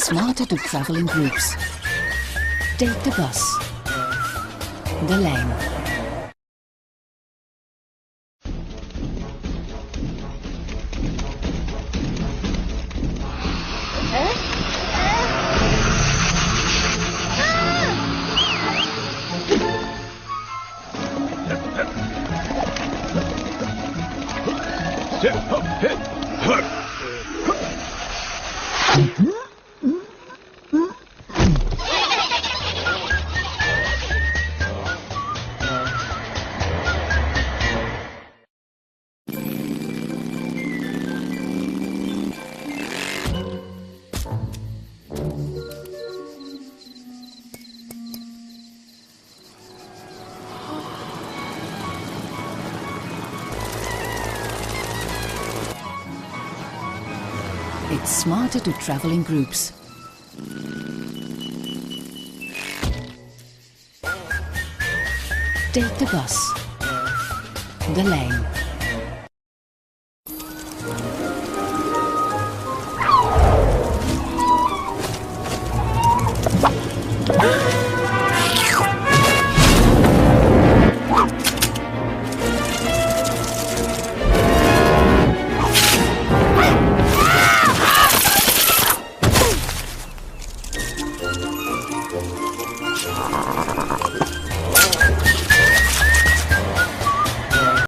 smarter to travel in groups. Take the bus. The lane. It's smarter to travel in groups. Take the bus. The lane.